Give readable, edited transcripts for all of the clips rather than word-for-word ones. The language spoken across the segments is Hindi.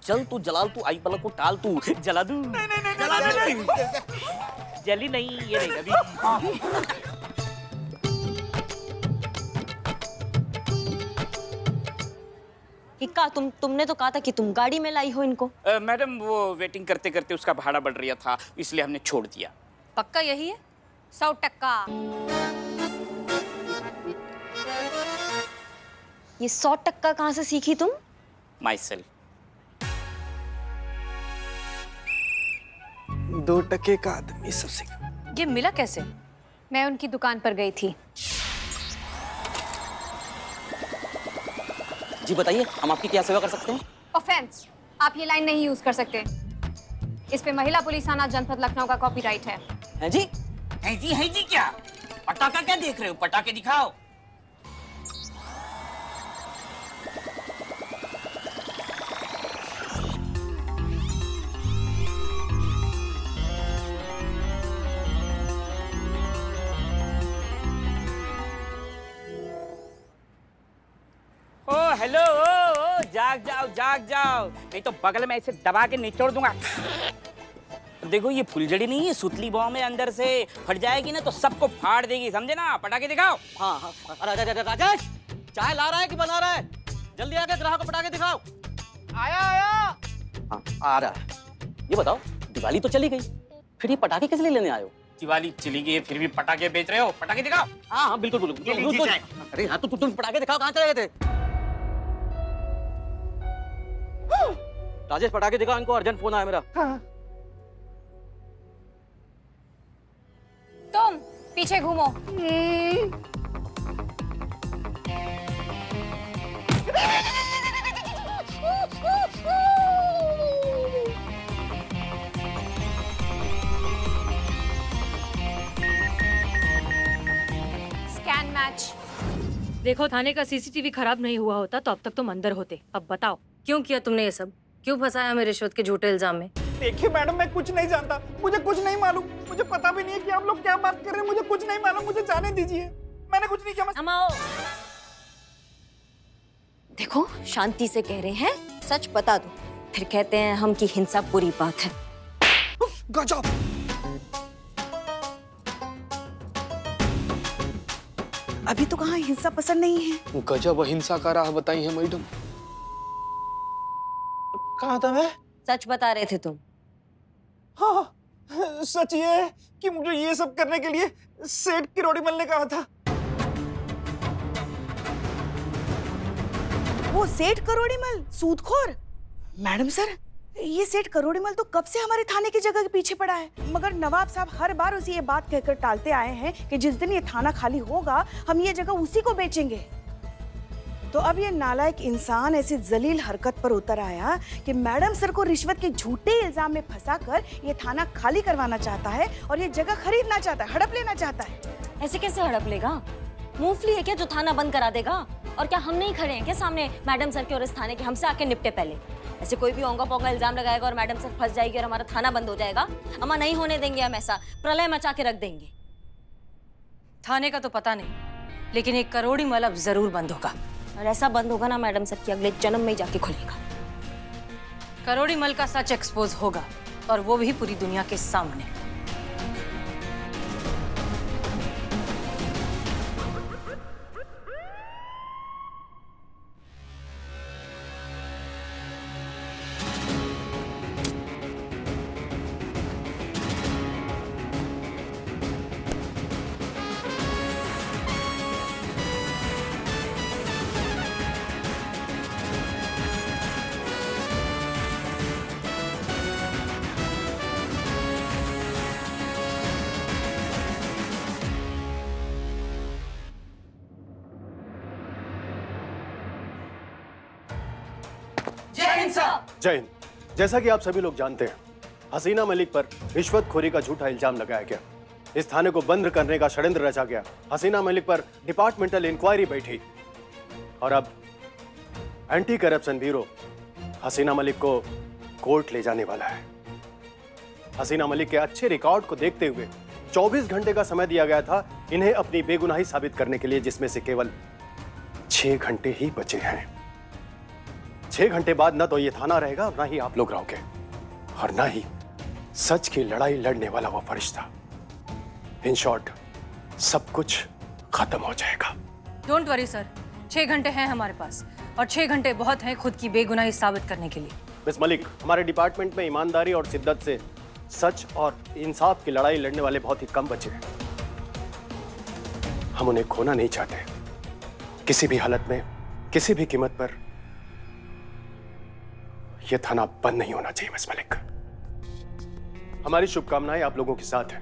चल तू जलाल, तू आई पलक को टाल, तू जला दूं। नहीं जला नहीं। जली नहीं, ये नहीं अभी। इक्का, तुमने तो कहा था कि तुम गाड़ी में लाई हो इनको। मैडम वो वेटिंग करते करते उसका भाड़ा बढ़ रहा था, इसलिए हमने छोड़ दिया। पक्का यही है? 100%। ये 100% कहाँ से सीखी तुम? My self. 2% का आदमी सब सीखा। ये मिला कैसे? मैं उनकी दुकान पर गई थी। जी बताइए, हम आपकी क्या सेवा कर सकते हैं? ऑफेंस, आप ये लाइन नहीं यूज कर सकते। इस पे महिला पुलिस थाना जनपद लखनऊ का कॉपीराइट है। हैं जी? है जी क्या? पटाखा क्या देख रहे हो? पटाखे दिखाओ। ओ हेलो, ओ जाग जाओ, नहीं तो बगल में ऐसे दबा के निचोड़ दूंगा। देखो ये फुलझड़ी नहीं है, सुतली बॉम्ब है, अंदर से फट जाएगी ना तो सबको फाड़ देगी, समझे ना? पटाखे दिखाओ। हाँ, राजेश, चाय ला रहा है कि बना रहा है? जल्दी आके ग्राहक को पटाखे दिखाओ। आया। हाँ, आ रहा है। ये बताओ, दिवाली तो चली गई, फिर ये पटाखे किस लिए लेने आए हो? दिवाली चली गई फिर भी पटाखे बेच रहे हो? पटाखे दिखाओ। हाँ, बिल्कुल। अरे हाँ, तुम पटाखे दिखाओ, कहाँ चले गए थे? राजेश, पटाखे दिखाओ, इनको अर्जेंट फोन आया मेरा। हाँ। तुम पीछे घूमो। Scan match. देखो, थाने का सीसीटीवी खराब नहीं हुआ होता तो अब तक तुम अंदर होते। अब बताओ, क्यों किया तुमने ये सब? क्यों फंसाया हमें रिश्वत के झूठे इल्जाम में? देखिए मैडम, मैं कुछ नहीं जानता, मुझे कुछ नहीं मालूम, मुझे पता भी नहीं है कि आप लोग क्या बात कर रहे हैं, मुझे कुछ नहीं मालूम, मुझे जाने दीजिए, मैंने कुछ नहीं किया। अमाओ, देखो शांति से कह रहे हैं, सच बता दो, फिर कहते हैं हम की हिंसा बुरी बात है। गजब। अभी तो कहाँ हिंसा पसंद नहीं है। गजब अहिंसा का राह बताई है मैडम। कहाँ था मैं? सच बता रहे थे तुम। हाँ, सच ये है कि मुझे ये सब करने के लिए सेठ किरोड़ीमल ने कहा था। वो सेठ करोड़ीमल सूदखोर? मैडम सर, ये सेठ करोड़ीमल तो कब से हमारे थाने की जगह के पीछे पड़ा है, मगर नवाब साहब हर बार उसे ये बात कहकर टालते आए हैं कि जिस दिन ये थाना खाली होगा हम ये जगह उसी को बेचेंगे। तो अब ये नालायक इंसान ऐसी जलील हरकत पर उतर आया कि मैडम सर को रिश्वत के झूठे इल्जाम में फंसाकर ये थाना खाली करवाना चाहता है और ये जगह खरीदना चाहता है, हड़प लेना चाहता है। ऐसे कैसे हड़प लेगा? मूंगफली है क्या जो थाना बंद करा देगा? और क्या हम नहीं खड़े हैं क्या सामने मैडम सर के और इस थाने के? हमसे आके निपटे पहले। ऐसे कोई भी ओंगा पोंगा इल्जाम लगाएगा और मैडम सर फंस जाएगी और हमारा थाना बंद हो जाएगा। अम्मा, नहीं होने देंगे हम ऐसा, प्रलय मचा के रख देंगे। थाने का तो पता नहीं, लेकिन एक करोड़ीमल अब जरूर बंद होगा। और ऐसा बंद होगा ना मैडम सर की अगले जन्म में ही जाके खुलेगा। करोड़ीमल का सच एक्सपोज होगा, और वो भी पूरी दुनिया के सामने। जय हिंद। जैसा कि आप सभी लोग जानते हैं, हसीना मलिक पर रिश्वतखोरी का झूठा इल्जाम लगाया गया। इस थाने को बंद करने का षड्यंत्र रचा गया। हसीना मलिक पर डिपार्टमेंटल इंक्वायरी बैठी और अब एंटी करप्शन ब्यूरो हसीना मलिक को कोर्ट ले जाने वाला है। हसीना मलिक के अच्छे रिकॉर्ड को देखते हुए 24 घंटे का समय दिया गया था इन्हें अपनी बेगुनाही साबित करने के लिए, जिसमें से केवल 6 घंटे ही बचे हैं। 6 घंटे बाद ना तो ये थाना रहेगा और ना ही आप लोग रहोगे, और ना ही सच की लड़ाई लड़ने वाला वो फरिश्ता। इन शॉर्ट, सब कुछ खत्म हो जाएगा। डोंट वरी सर, 6 घंटे हैं हमारे पास, और 6 घंटे बहुत हैं खुद की बेगुनाही साबित करने के लिए। मिस मलिक, हमारे डिपार्टमेंट में ईमानदारी और शिद्दत से सच और इंसाफ की लड़ाई लड़ने वाले बहुत ही कम बचे हैं। हम उन्हें खोना नहीं चाहते। किसी भी हालत में, किसी भी कीमत पर यह थाना बंद नहीं होना चाहिए मिस मलिक। हमारी शुभकामनाएं आप लोगों के साथ हैं।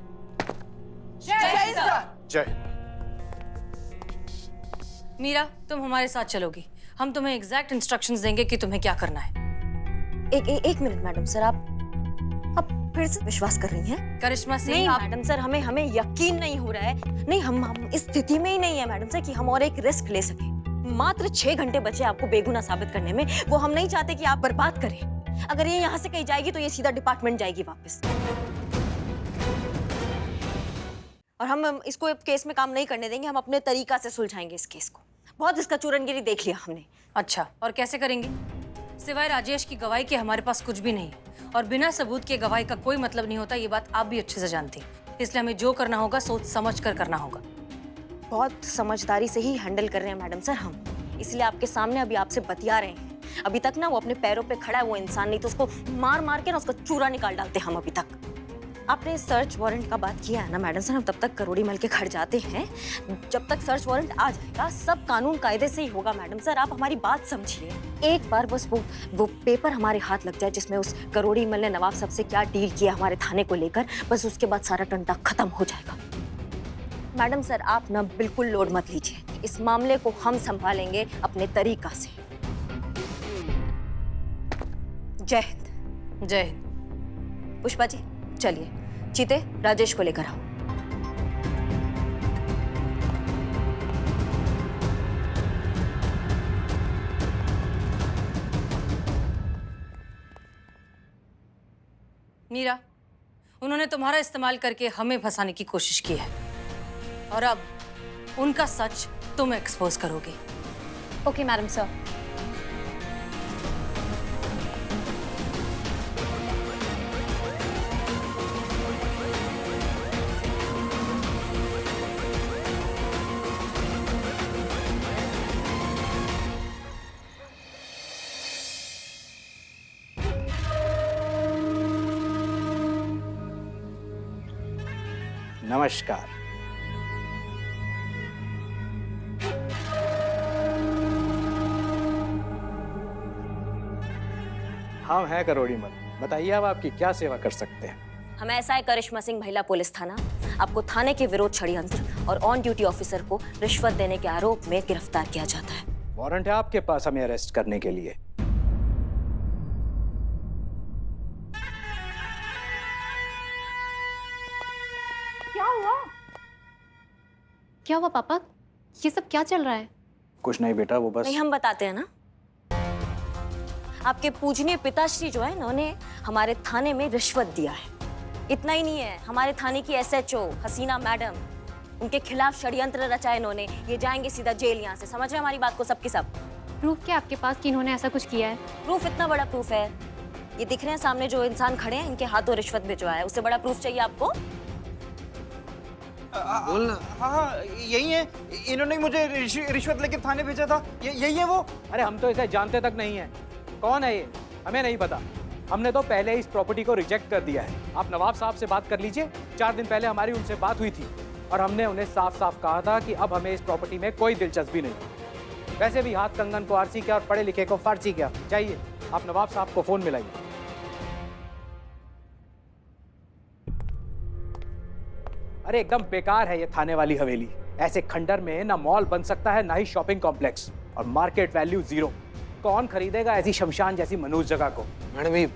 जय हिंद। मीरा, तुम हमारे साथ चलोगी। हम तुम्हें एग्जैक्ट इंस्ट्रक्शंस देंगे कि तुम्हें क्या करना है। एक मिनट मैडम सर, आप फिर से विश्वास कर रही हैं? करिश्मा सिंह, नहीं आप मैडम सर, हमें यकीन नहीं हो रहा है। नहीं, हम इस स्थिति में ही नहीं है मैडम सर कि हम और एक रिस्क ले सके। मात्र 6 घंटे बचे आपको बेगुनाह साबित करने में, वो हम नहीं चाहते कि आप बर्बाद करें। अगर ये यहाँ से कहीं जाएगी तो ये सीधा डिपार्टमेंट जाएगी वापस, और हम इसको केस में काम नहीं करने देंगे। हम अपने तरीका से सुलझाएंगे इस केस को। बहुत इसका चूरनगिरी देख लिया हमने। अच्छा, और कैसे करेंगे? सिवाय राजेश की गवाही के हमारे पास कुछ भी नहीं, और बिना सबूत के गवाही का कोई मतलब नहीं होता। ये बात आप भी अच्छे से जानती हैं। इसलिए हमें जो करना होगा सोच समझ कर करना होगा। बहुत समझदारी से ही हैंडल कर रहे हैं मैडम सर हम, इसलिए आपके सामने अभी आपसे बतिया रहे हैं। अभी तक ना वो अपने पैरों पे खड़ा है वो इंसान, नहीं तो उसको मार मार के ना उसका चूरा निकाल डालते हम। अभी तक आपने सर्च वारंट का बात किया है ना मैडम सर, हम तब तक करोड़ी मल के घर जाते हैं। जब तक सर्च वारंट आ जाएगा सब कानून कायदे से ही होगा मैडम सर। आप हमारी बात समझिए। एक बार बस वो पेपर हमारे हाथ लग जाए जिसमें उस करोड़ी मल ने नवाब साहब से क्या डील किया हमारे थाने को लेकर, बस उसके बाद सारा टंटा खत्म हो जाएगा। मैडम सर, आप ना बिल्कुल लोड मत लीजिए। इस मामले को हम संभालेंगे अपने तरीका से। जय हिंद। जय हिंद। पुष्पा जी चलिए, चीते राजेश को लेकर आओ। मीरा, उन्होंने तुम्हारा इस्तेमाल करके हमें फंसाने की कोशिश की है, और अब उनका सच तुम एक्सपोज करोगे। Okay madam sir. नमस्कार। हम हैं करोड़ी मल, बताइए अब आपकी क्या सेवा कर सकते हैं? हम ऐसा है करिश्मा सिंह, महिला पुलिस थाना, आपको थाने के विरोध षड्यंत्र और ऑन ड्यूटी ऑफिसर को रिश्वत देने के आरोप में गिरफ्तार किया जाता है। वारंट है आपके पास हमें अरेस्ट करने के लिए? क्या हुआ पापा? ये सब क्या चल रहा है? कुछ नहीं बेटा, वो बस नहीं, हम बताते हैं ना। आपके पूजनीय पिताश्री जो है उन्होंने हमारे थाने में रिश्वत दिया है। इतना ही नहीं है, हमारे थाने की SHO हसीना मैडम, उनके खिलाफ षड्यंत्र रचा है इन्होंने। ये जाएंगे सीधा जेल यहाँ से। समझ रहे हैं हमारी बात को? सबके सब प्रूफ क्या आपके पास कि इन्होंने ऐसा कुछ किया है? प्रूफ, इतना बड़ा प्रूफ है। ये दिख रहे हैं सामने जो इंसान खड़े हैं, इनके हाथों रिश्वत भिजवाया है। उससे बड़ा प्रूफ चाहिए आपको? बोलना। हाँ, यही है। इन्होंने मुझे रिश्वत लेके थाने भेजा था। यही है वो। अरे हम तो इसे जानते तक नहीं है। कौन है ये? हमें नहीं पता। हमने तो पहले इस प्रॉपर्टी को रिजेक्ट कर दिया है। आप नवाब साहब से बात कर लीजिए। 4 दिन पहले हमारी उनसे बात हुई थी और हमने उन्हें साफ साफ कहा था कि अब हमें इस प्रॉपर्टी में कोई दिलचस्पी नहीं। वैसे भी हाथ कंगन को आरसी क्या और पढ़े लिखे को फारसी क्या चाहिए। आप नवाब साहब को फोन मिलाइए। अरे एकदम बेकार है ये थाने वाली हवेली। ऐसे खंडर में ना मॉल बन सकता है ना ही शॉपिंग कॉम्प्लेक्स, और मार्केट वैल्यू 0। कौन खरीदेगा ऐसी शमशान जैसी मनूज जगह को? मैडम ये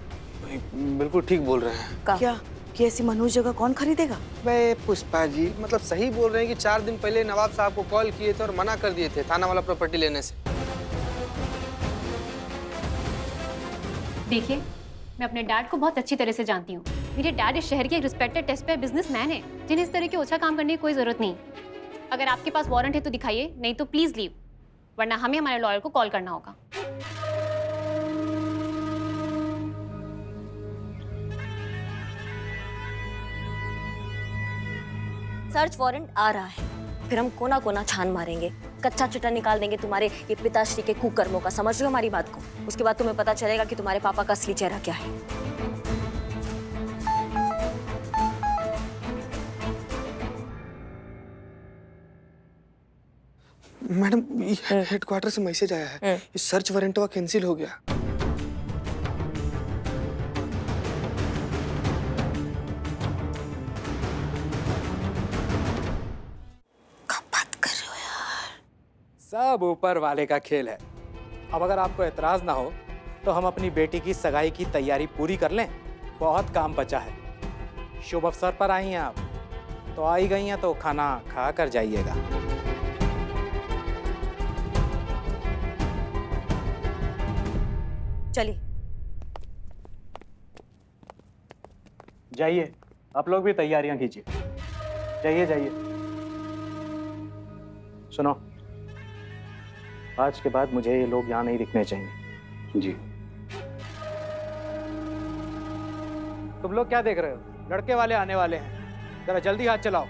बिल्कुल ठीक बोल रहे हैं। क्या कि ऐसी मनोज जगह कौन खरीदेगा? भाई पुष्पा जी मतलब सही बोल रहे हैं कि 4 दिन पहले नवाब साहब को कॉल किए थे और मना कर दिए थे थाना वाला प्रॉपर्टी लेने से। देखिए, मैं अपने डैड को बहुत अच्छी तरह से जानती हूँ। मेरे डैड इस शहर के एक रिस्पेक्टेड टेस्ट पे बिजनेसमैन है, जिन्हें इस तरह के ओछा काम करने की कोई जरूरत नहीं। अगर आपके पास वारंट है तो दिखाइए, नहीं तो प्लीज लीव, वरना हमें हमारे लॉयर को कॉल करना होगा। सर्च वारंट आ रहा है, फिर हम कोना कोना छान मारेंगे, कच्चा चिट्ठा निकाल देंगे तुम्हारे ये पिताश्री के कुकर्मों का। समझ रहे हो हमारी बात को? उसके बाद तुम्हें पता चलेगा कि तुम्हारे पापा का असली चेहरा क्या है। मैडम, हेडक्वार्टर से मैसेज आया है, ये सर्च वारंट कैंसिल हो गया। सब ऊपर वाले का खेल है। अब अगर आपको एतराज ना हो तो हम अपनी बेटी की सगाई की तैयारी पूरी कर लें। बहुत काम बचा है। शुभ अवसर पर आई हैं आप, तो आई गई हैं तो खाना खा कर जाइएगा। चलिए जाइए, आप लोग भी तैयारियां कीजिए। जाइए जाइए। सुनो, आज के बाद मुझे ये लोग यहाँ नहीं दिखने चाहिए। जी। तुम लोग क्या देख रहे हो? लड़के वाले आने वाले हैं, जरा जल्दी हाथ चलाओ।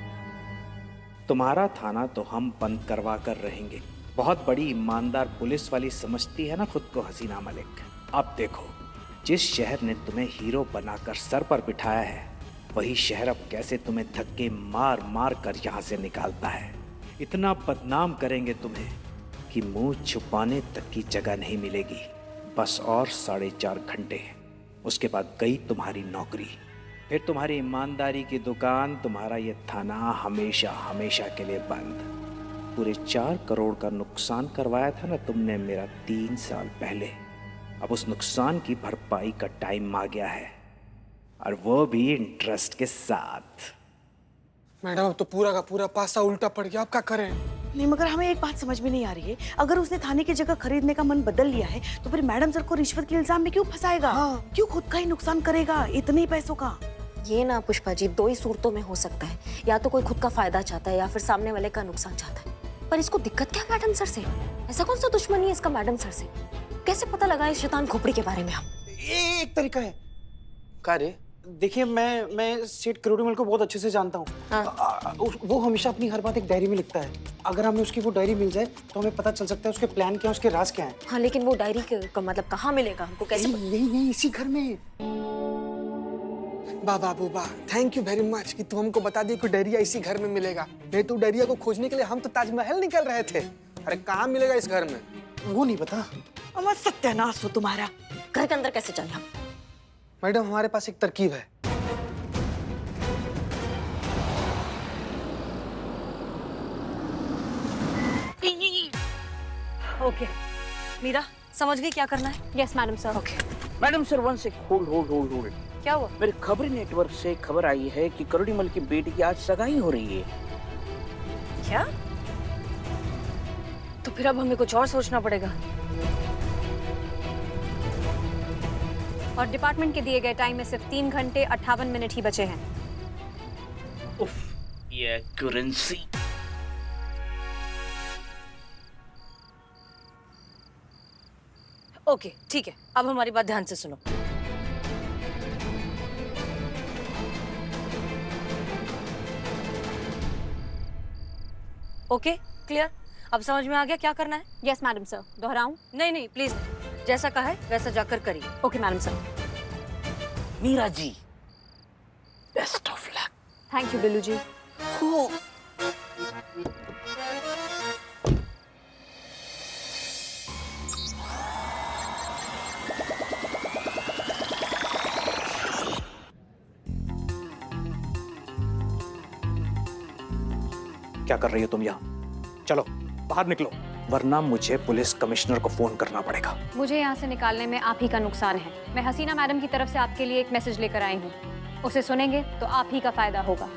तुम्हारा थाना तो हम बंद करवा कर रहेंगे। बहुत बड़ी ईमानदार पुलिस वाली समझती है ना खुद को हसीना मलिक। अब देखो, जिस शहर ने तुम्हें हीरो बनाकर सर पर बिठाया है, वही शहर अब कैसे तुम्हें धक्के मार मार कर यहाँ से निकालता है। इतना बदनाम करेंगे तुम्हें कि मुंह छुपाने तक की जगह नहीं मिलेगी। बस और 4.5 घंटे, उसके बाद गई तुम्हारी नौकरी। फिर तुम्हारी ईमानदारी की दुकान, तुम्हारा ये थाना हमेशा हमेशा के लिए बंद। पूरे 4 करोड़ का नुकसान करवाया था ना तुमने मेरा 3 साल पहले। अब उस नुकसान की भरपाई का टाइम आ गया है, और वो भी इंटरेस्ट के साथ। मैडम, अब तो पूरा का पूरा पासा उल्टा पड़ गया, अब क्या करें? नहीं, मगर हमें एक बात समझ में नहीं आ रही है। अगर उसने थाने की जगह खरीदने का मन बदल लिया है तो फिर मैडम सर को रिश्वत के इल्जाम में क्यों फंसाएगा? हाँ। क्यों खुद का ही नुकसान करेगा इतने ही पैसों का? ये ना पुष्पा जी, 2 ही सूरतों में हो सकता है। या तो कोई खुद का फायदा चाहता है या फिर सामने वाले का नुकसान चाहता है। पर इसको दिक्कत क्या मैडम सर से? ऐसा कौन सा दुश्मनी है इसका मैडम सर से? कैसे पता लगा इस शैतान खोपड़ी के बारे में? हम एक तरीका है। क्या रे? देखिए, मैं सेठ करोड़ीमल को बहुत अच्छे से जानता हूँ। हाँ। वो हमेशा अपनी हर बात एक डायरी में लिखता है। अगर हमें उसकी वो डायरी मिल जाए तो हमें पता चल सकता है उसके प्लान क्या है, उसके राज क्या है। हाँ, लेकिन वो डायरी का मतलब कहाँ मिलेगा हमको? कैसे? यही इसी घर में। बाबा बूबा, थैंक यू वेरी मच कि तुम हमको बता दिए कि डायरिया इसी घर में मिलेगा। नहीं तो डायरिया को खोजने के लिए हम तो ताजमहल निकल रहे थे। अरे कहाँ मिलेगा इस घर में? वो नहीं पता। अमर सत्यानाश हो तुम्हारा। घर के अंदर कैसे चले हम? मैडम, हमारे पास एक तरकीब है। ओके मीरा, समझ गई क्या करना है? Yes madam sir. Okay. Madam sir, one sec, hold. क्या हुआ? मेरे खबरी नेटवर्क से खबर आई है कि करोड़ीमल की बेटी की आज सगाई हो रही है। क्या? तो फिर अब हमें कुछ और सोचना पड़ेगा। और डिपार्टमेंट के दिए गए टाइम में सिर्फ 3 घंटे 58 मिनट ही बचे हैं। उफ, ये करेंसी। ओके, ठीक है, अब हमारी बात ध्यान से सुनो। Okay, clear? अब समझ में आ गया क्या करना है? Yes madam sir. दोहराऊं? नहीं प्लीज, जैसा कहा है वैसा जाकर करिए। Okay madam sir. Meera ji, best of luck. Thank you Billu ji. क्या कर रही हो तुम यहाँ? चलो बाहर निकलो, वरना मुझे पुलिस कमिश्नर को फोन करना पड़ेगा। मुझे यहाँ से निकालने में आप ही का नुकसान है। मैं हसीना मैडम की तरफ से आपके लिए एक मैसेज लेकर आई हूँ। उसे सुनेंगे तो आप ही का फायदा होगा।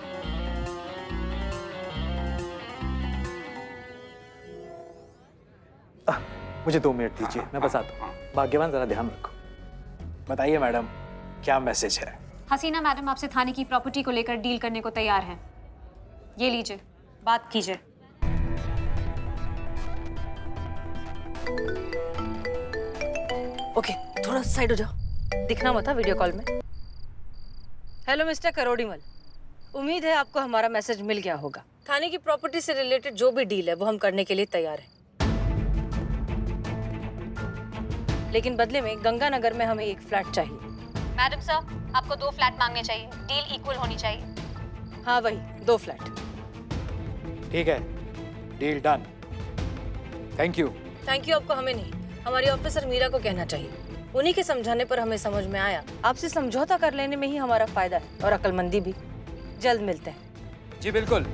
मुझे 2 मिनट दीजिए, मैं बताता हूँ। भाग्यवान, जरा ध्यान रखो। बताइए मैडम, क्या मैसेज है? हसीना मैडम आपसे थाने की प्रॉपर्टी को लेकर डील करने को तैयार हैं। ये लीजिए, बात कीजिए। ओके, थोड़ा साइड हो जाओ, दिखना मत वीडियो कॉल में। हेलो मिस्टर करोड़ीमल, उम्मीद है आपको हमारा मैसेज मिल गया होगा। थाने की प्रॉपर्टी से रिलेटेड जो भी डील है वो हम करने के लिए तैयार हैं। लेकिन बदले में गंगानगर में हमें एक फ्लैट चाहिए। मैडम सर, आपको 2 फ्लैट मांगने चाहिए, डील इक्वल होनी चाहिए। हाँ वही 2 फ्लैट। ठीक है, deal done. Thank you. Thank you आपको हमें नहीं, हमारी ऑफिसर मीरा को कहना चाहिए। उन्हीं के समझाने पर हमें समझ में आया आपसे समझौता कर लेने में ही हमारा फायदा है और अक्लमंदी भी। जल्द मिलते हैं। जी बिल्कुल।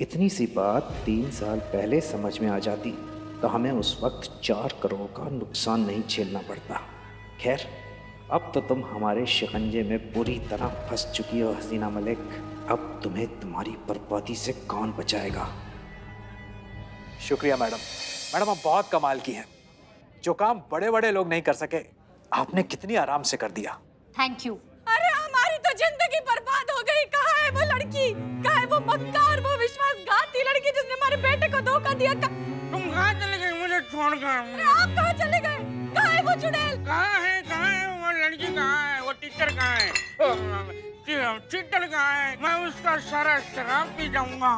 इतनी सी बात 3 साल पहले समझ में आ जाती तो हमें उस वक्त 4 करोड़ का नुकसान नहीं झेलना पड़ता। खैर, अब तो तुम हमारे शिकंजे में पूरी तरह फंस चुकी हो हसीना मलिक। अब तुम्हें तुम्हारी बर्बादी से कौन बचाएगा? शुक्रिया मैडम। मैडम आप बहुत कमाल की हैं। जो काम बड़े बड़े लोग नहीं कर सके, आपने कितनी आराम से कर दिया। Thank you. अरे हमारी तो जिंदगी बर्बाद हो गई। कहाँ है वो लड़की? कहाँ है वो मक्कार, वो विश्वासघाती लड़की जिसने हमारे बेटे को धोखा दिया? तुम कहाँ चले गए मुझे छोड़कर? अरे आप कहाँ चले गए? कहाँ है वो चुड़ैल? कहाँ है वो लड़की? कहाँ है वो टीचर? कहाँ है टीचर? कहाँ है? मैं उसका सारा शराब पी जाऊंगा।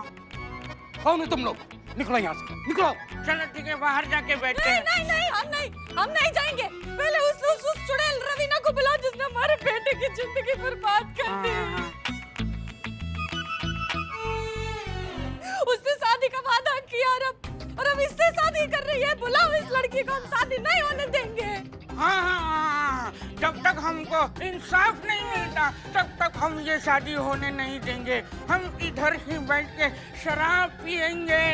कौन है तुम लोग? निकलो यहाँ से, निकलो। चलो ठीक है, बाहर जाके बैठते हैं। नहीं, हम नहीं जाएंगे। पहले उस चुड़ैल रवीना को बुलाओ जिसने हमारे बेटे की जिंदगी बर्बाद कर दी। उससे शादी का वादा किया और अब इससे शादी कर रही है। बुलाओ इस लड़की को, हम शादी नहीं होने देंगे। हाँ, जब तक हमको इंसाफ नहीं मिलता तब तक हम ये शादी होने नहीं देंगे। हम इधर ही बैठ के शराब पिएंगे,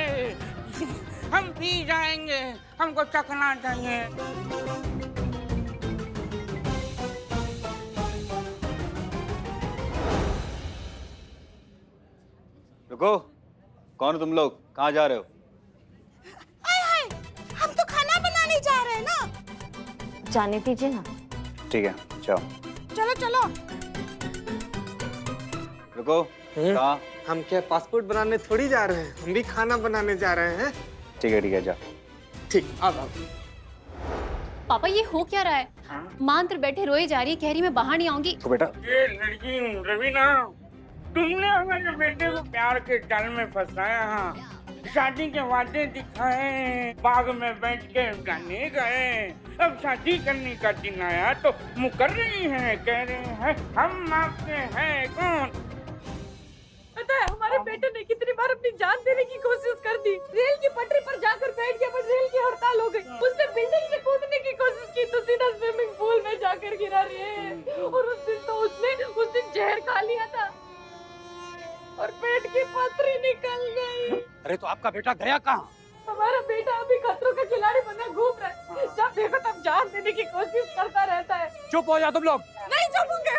हम पी जाएंगे, हमको चखना चाहिए। रुको, कौन हो तुम लोग? कहाँ जा रहे हो? हम तो खाना बनाने जा रहे हैं ना। जाने दीजिए ना। ठीक है, जाओ। चलो चलो। रुको, कहाँ? हम क्या पासपोर्ट बनाने थोड़ी जा रहे हैं, हम भी खाना बनाने जा रहे हैं। ठीक है, जाओ। ठीक, अब पापा ये हो क्या रहा है? माँ अंदर बैठे रोए जा रही है, कह रही मैं बाहर नहीं आऊंगी। तो बेटा, ये लड़की रवीना, तुमने हमारे बेटे को प्यार के जाल में फंसाया। हाँ, शादी के वादे दिखाए, बाग में बैठ के गाने गाए। अब शादी करने का दिन आया तो मुकर रही हैं, कह रहे हैं हम आपके हैं कौन? पता है हमारे बेटे ने कितनी बार अपनी जान देने की कोशिश कर दी। रेल की पटरी पर जाकर बैठ गया, पर रेल की हड़ताल हो गई। उसने बिल्डिंग से कूदने की कोशिश की तो सीधा स्विमिंग पूल में जाकर गिरा रही है। और उस दिन जहर खा लिया था और पेट की पथरी निकल गई। अरे तो आपका बेटा गया कहाँ? हमारा बेटा अभी खतरों का खिलाड़ी बना घूम रहा है। जब देखो तब जान देने की कोशिश करता रहता है। चुप हो जाओ तुम लोग। नहीं चुप होंगे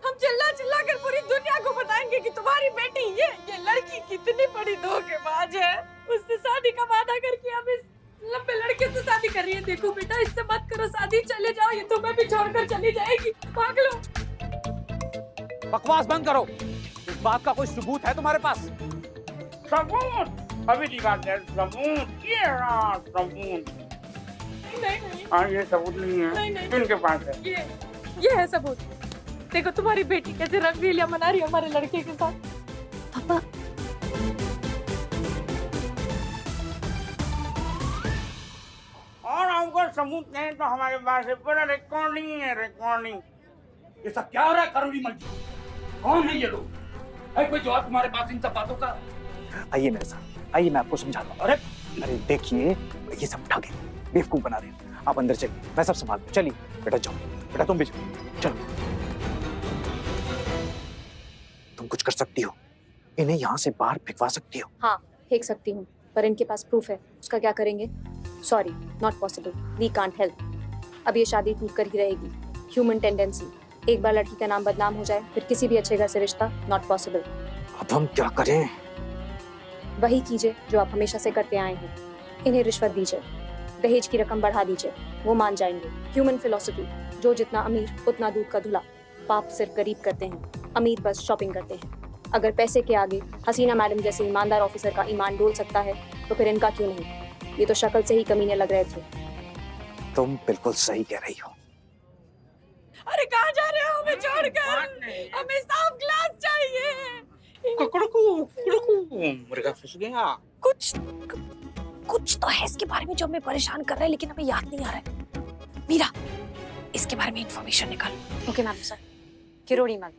हम चिल्ला कर पूरी दुनिया को बताएंगे कि तुम्हारी बेटी ये लड़की कितनी बड़ी धोखेबाज है। उससे शादी का वादा करके अब इस लंबे लड़के से शादी कर रही है। देखो बेटा, इससे मत करो शादी, चले जाओ, ये तुम्हें भी छोड़कर चली जाएगी। भाग लो। बकवास बंद करो। इस बात का कोई सबूत है तुम्हारे पास? सबूत अभी दिखाते हैं। सबूत ये रहा सबूत। नहीं हाँ, ये सबूत नहीं है। नहीं। इनके पास है। ये है सबूत। देखो तुम्हारी बेटी कैसे रंगलीला मना रही है हमारे लड़के के साथ। पापा और आपको सबूत नहीं तो हमारे पास है, पूरा रिकॉर्डिंग है, रिकॉर्डिंग। ये सब क्या हो रहा है करोड़ी मल जी? कौन है ये लोग? है कोई जवाब तुम्हारे पास इन सब बातों का? आइए मेरे साथ, आइए मैं आपको समझाता हूँ। अरे देखिए, ये सब ठगे बेवकूफ बना रहे हैं। आप अंदर चलिए, मैं सब संभाल लूं। चलिए बेटा, जाओ। बेटा तुम भी जाओ, चलो। तुम कुछ कर सकती हो, इन्हें यहाँ से बाहर फेंकवा सकती हो। हाँ, फेंक सकती हूँ, पर इनके पास प्रूफ है। उसका क्या करेंगे? Sorry, not possible, we can't help. अब ये शादी टूट कर ही रहेगी। Human tendency. एक बार लड़की का नाम बदनाम हो जाए फिर किसी भी अच्छे घर से रिश्ता नॉट पॉसिबल। अब हम क्या करें? वही कीजिए जो आप हमेशा से करते आए हैं। इन्हें रिश्वत दीजिए, दहेज की रकम बढ़ा दीजिए, वो मान जाएंगे। ह्यूमन फिलॉसफी, जो जितना अमीर उतना दूध का धुला। पाप सिर्फ गरीब करते हैं, अमीर बस शॉपिंग करते हैं। अगर पैसे के आगे हसीना मैडम जैसे ईमानदार ऑफिसर का ईमान डोल सकता है तो फिर इनका क्यों नहीं? ये तो शक्ल से ही कमीने लग रहे थे। तुम बिल्कुल सही कह रही हो। अरे कहाँ जा रहे हो हमें छोड़कर? हमें साफ ग्लास चाहिए। मुर्गा फंस गया। कुछ तो है इसके बारे में जो हमें परेशान कर रहा है, लेकिन हमें याद नहीं आ रहा है। मीरा, इसके बारे में इंफॉर्मेशन निकालो। Okay ma'am sir. Kirori ma'am.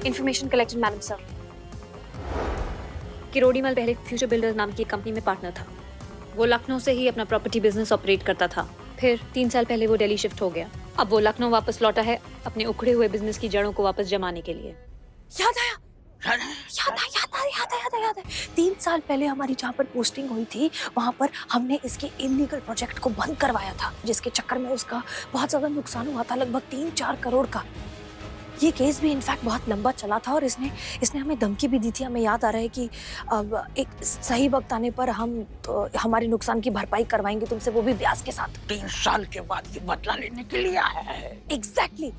Information collected madam sir. Kirorimal पहले फ्यूचर बिल्डर्स नाम की एक कंपनी में पार्टनर था। वो लखनऊ से ही अपना प्रॉपर्टी बिजनेस ऑपरेट करता था। फिर 3 साल पहले वो दिल्ली शिफ्ट हो गया। अब वो लखनऊ वापस लौटा है अपने उखड़े हुए बिजनेस की जड़ों को वापस जमाने के लिए। याद आया। 3 साल पहले हमारी जहाँ पर पोस्टिंग हुई थी वहाँ पर हमने इसके इलीगल प्रोजेक्ट को बंद करवाया था, जिसके चक्कर में उसका बहुत ज्यादा नुकसान हुआ था, लगभग 3-4 करोड़ का। ये केस भी इनफैक्ट बहुत लंबा चला था और इसने हमें धमकी भी दी थी। हमें याद आ रहा है कि अब एक सही वक्त आने पर हम तो हमारे नुकसान की भरपाई करवाएंगे तुमसे, वो भी ब्याज के साथ। 3 साल के बाद ये बदला लेने के लिए आया है। एग्जैक्टली।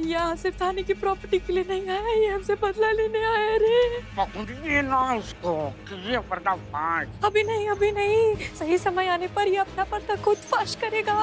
यहाँ सिर्फ थाने की प्रॉपर्टी के लिए नहीं आया, ये हमसे बदला लेने आया रे। पकड़िए ना इसको, कीजिए पर्दाफाश। अभी नहीं, सही समय आने पर ये अपना पर्दा खुद फाश करेगा।